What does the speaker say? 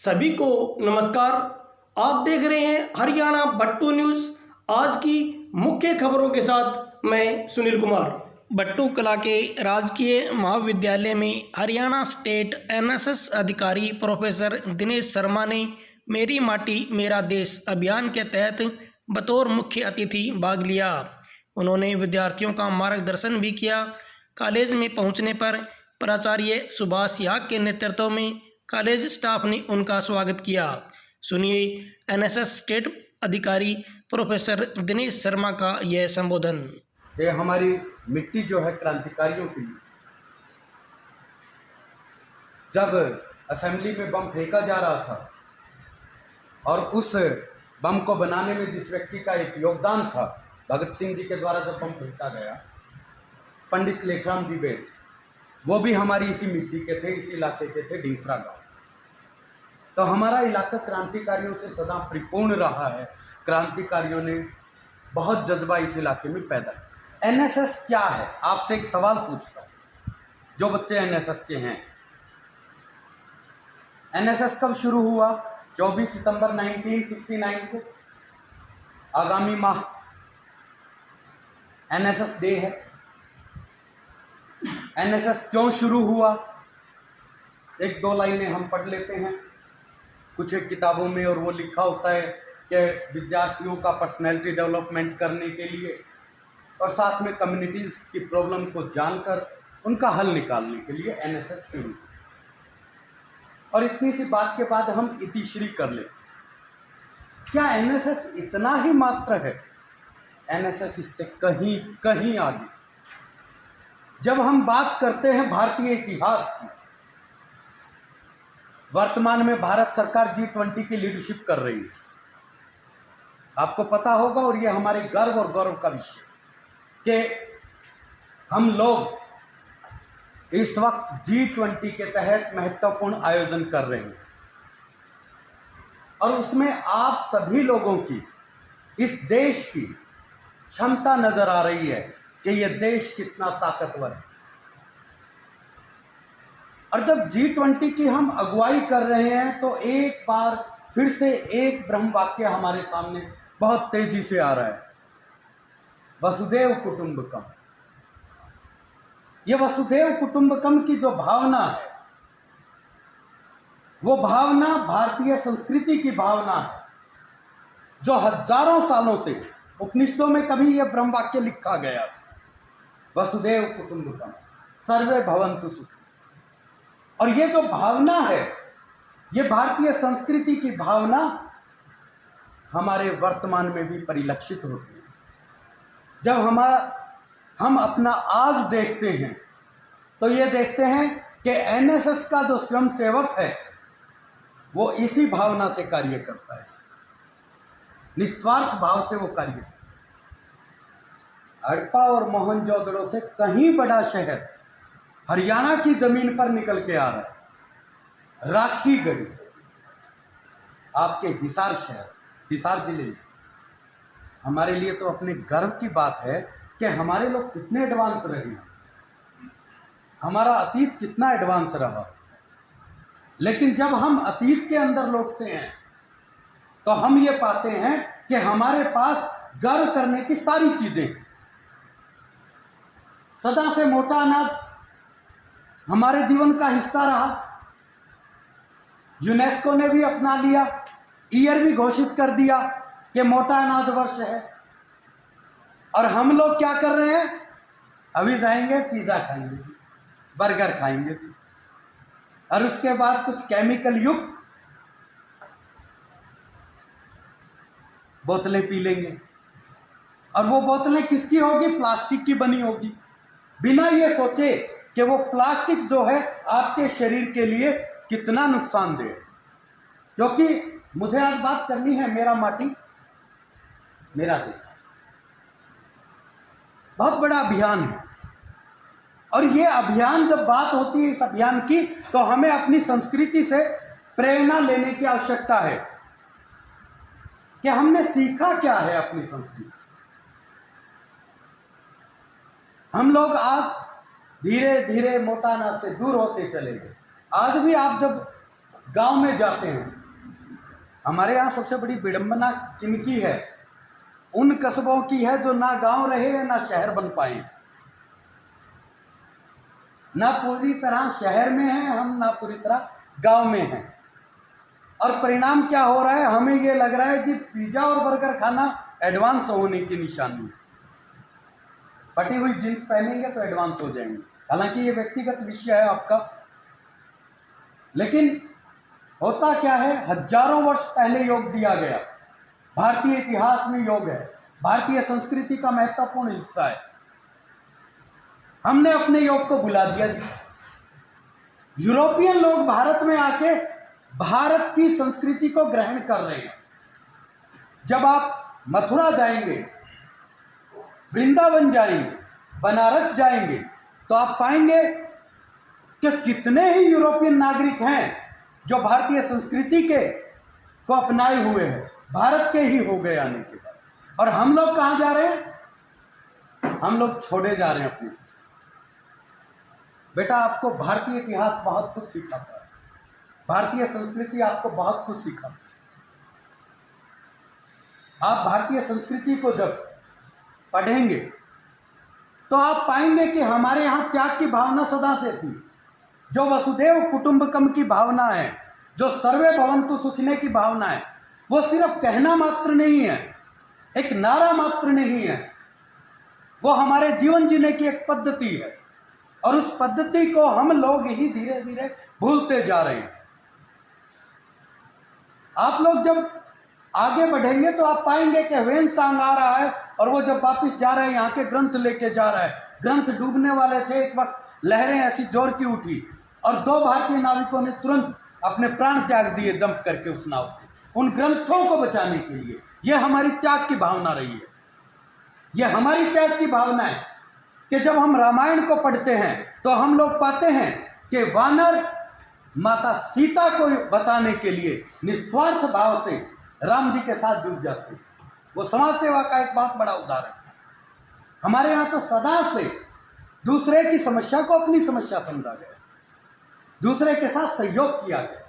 सभी को नमस्कार। आप देख रहे हैं हरियाणा बट्टू न्यूज़। आज की मुख्य खबरों के साथ मैं सुनील कुमार। बट्टू कला के राजकीय महाविद्यालय में हरियाणा स्टेट एनएसएस अधिकारी प्रोफेसर दिनेश शर्मा ने मेरी माटी मेरा देश अभियान के तहत बतौर मुख्य अतिथि भाग लिया। उन्होंने विद्यार्थियों का मार्गदर्शन भी किया। कॉलेज में पहुंचने पर प्राचार्य सुभाष याग के नेतृत्व में कॉलेज स्टाफ ने उनका स्वागत किया। सुनिए एनएसएस स्टेट अधिकारी प्रोफेसर दिनेश शर्मा का यह संबोधन। ये हमारी मिट्टी जो है क्रांतिकारियों की, जब असेंबली में बम फेंका जा रहा था और उस बम को बनाने में जिस व्यक्ति का एक योगदान था, भगत सिंह जी के द्वारा जब बम फेंका गया, पंडित लेखराम जी बेद, वो भी हमारी इसी मिट्टी के थे, इसी इलाके के थे, ढींगसरा गांव। तो हमारा इलाका क्रांतिकारियों से सदा परिपूर्ण रहा है। क्रांतिकारियों ने बहुत जज्बा इस इलाके में पैदा किया। एनएसएस क्या है? आपसे एक सवाल पूछता हूँ, जो बच्चे एनएसएस के हैं। एनएसएस कब शुरू हुआ? 24 सितंबर 1969 को। आगामी माह एनएसएस डे है। एनएसएस क्यों शुरू हुआ? एक दो लाइनें हम पढ़ लेते हैं कुछ एक किताबों में, और वो लिखा होता है कि विद्यार्थियों का पर्सनैलिटी डेवलपमेंट करने के लिए और साथ में कम्युनिटीज़ की प्रॉब्लम को जानकर उनका हल निकालने के लिए एनएसएस शुरू। और इतनी सी बात के बाद हम इतिश्री कर लेते। क्या एनएसएस इतना ही मात्र है? एनएसएस इससे कहीं कहीं आगे। जब हम बात करते हैं भारतीय इतिहास की, वर्तमान में भारत सरकार G20 की लीडरशिप कर रही है, आपको पता होगा, और ये हमारे गर्व और गौरव का विषय कि हम लोग इस वक्त G20 के तहत महत्वपूर्ण आयोजन कर रहे हैं। और उसमें आप सभी लोगों की, इस देश की क्षमता नजर आ रही है कि यह देश कितना ताकतवर है। और जब G20 की हम अगुवाई कर रहे हैं तो एक बार फिर से एक ब्रह्म वाक्य हमारे सामने बहुत तेजी से आ रहा है, वसुदेव कुटुंबकम। ये वसुदेव कुटुंबकम की जो भावना है, वो भावना भारतीय संस्कृति की भावना है, जो हजारों सालों से उपनिषदों में कभी यह ब्रह्म वाक्य लिखा गया था, वसुदेव कुटुंबकम, सर्वे भवन्तु सुखी। और ये जो भावना है, ये भारतीय संस्कृति की भावना हमारे वर्तमान में भी परिलक्षित होती है। जब हम अपना आज देखते हैं तो ये देखते हैं कि एनएसएस का जो स्वयंसेवक है वो इसी भावना से कार्य करता है, निस्वार्थ भाव से वो कार्य करता है। हड़प्पा और मोहनजोदड़ो से कहीं बड़ा शहर हरियाणा की जमीन पर निकल के आ रहा है, राखी गढ़ी, आपके हिसार शहर, हिसार जिले में। हमारे लिए तो अपने गर्व की बात है कि हमारे लोग कितने एडवांस रहे हैं, हमारा अतीत कितना एडवांस रहा। लेकिन जब हम अतीत के अंदर लौटते हैं तो हम ये पाते हैं कि हमारे पास गर्व करने की सारी चीजें हैं। सदा से मोटा अनाज हमारे जीवन का हिस्सा रहा। यूनेस्को ने भी अपना लिया, ईयर भी घोषित कर दिया कि मोटा अनाज वर्ष है। और हम लोग क्या कर रहे हैं? अभी जाएंगे पिज्जा खाएंगे जी, बर्गर खाएंगे जी, और उसके बाद कुछ केमिकल युक्त बोतलें पी लेंगे। और वो बोतलें किसकी होगी? प्लास्टिक की बनी होगी, बिना ये सोचे कि वो प्लास्टिक जो है आपके शरीर के लिए कितना नुकसानदेह है। क्योंकि मुझे आज बात करनी है मेरा माटी मेरा देश, बहुत बड़ा अभियान है। और ये अभियान, जब बात होती है इस अभियान की, तो हमें अपनी संस्कृति से प्रेरणा लेने की आवश्यकता है कि हमने सीखा क्या है अपनी संस्कृति। हम लोग आज धीरे धीरे मोटा अनाज से दूर होते चले गए। आज भी आप जब गांव में जाते हैं हमारे यहाँ सबसे बड़ी विडंबना किनकी है? उन कस्बों की है जो ना गांव रहे ना शहर बन पाए, ना पूरी तरह शहर में हैं हम, ना पूरी तरह गांव में हैं। और परिणाम क्या हो रहा है? हमें ये लग रहा है कि पिज्जा और बर्गर खाना एडवांस होने की निशानी है। फटी हुई जींस पहनेंगे तो एडवांस हो जाएंगे। हालांकि ये व्यक्तिगत विषय है आपका, लेकिन होता क्या है, हजारों वर्ष पहले योग दिया गया। भारतीय इतिहास में योग है, भारतीय संस्कृति का महत्वपूर्ण हिस्सा है। हमने अपने योग को भुला दिया। यूरोपियन लोग भारत में आके भारत की संस्कृति को ग्रहण कर रहे हैं। जब आप मथुरा जाएंगे, वृंदावन जाएंगे, बनारस जाएंगे, तो आप पाएंगे कि कितने ही यूरोपियन नागरिक हैं जो भारतीय संस्कृति के को अपनाए हुए हैं, भारत के ही हो गए आने के बाद। और हम लोग कहाँ जा रहे हैं? हम लोग छोड़े जा रहे हैं अपनी संस्कृति। बेटा, आपको भारतीय इतिहास बहुत कुछ सिखाता है, भारतीय संस्कृति आपको बहुत कुछ सिखाता है। आप भारतीय संस्कृति को जब पढ़ेंगे तो आप पाएंगे कि हमारे यहाँ त्याग की भावना सदा से थी। जो वसुदेव कुटुंबकम की भावना है, जो सर्वे भवन्तु सुखिने की भावना है, वो सिर्फ कहना मात्र नहीं है, एक नारा मात्र नहीं है, वो हमारे जीवन जीने की एक पद्धति है। और उस पद्धति को हम लोग ही धीरे धीरे भूलते जा रहे हैं। आप लोग जब आगे बढ़ेंगे तो आप पाएंगे कि वेनसांग आ रहा है और वो जब वापस जा रहा है यहाँ के ग्रंथ लेके जा रहा है। ग्रंथ डूबने वाले थे, एक वक्त लहरें ऐसी जोर की उठी और 2 भारतीय नाविकों ने तुरंत अपने प्राण त्याग दिए जंप करके उस नाव से, उन ग्रंथों को बचाने के लिए। यह हमारी त्याग की भावना रही है। यह हमारी त्याग की भावना है कि जब हम रामायण को पढ़ते हैं तो हम लोग पाते हैं कि वानर माता सीता को बचाने के लिए निस्वार्थ भाव से राम जी के साथ जुट जाते हैं। वो समाज सेवा का एक बहुत बड़ा उदाहरण है। हमारे यहाँ तो सदा से दूसरे की समस्या को अपनी समस्या समझा गया, दूसरे के साथ सहयोग किया गया।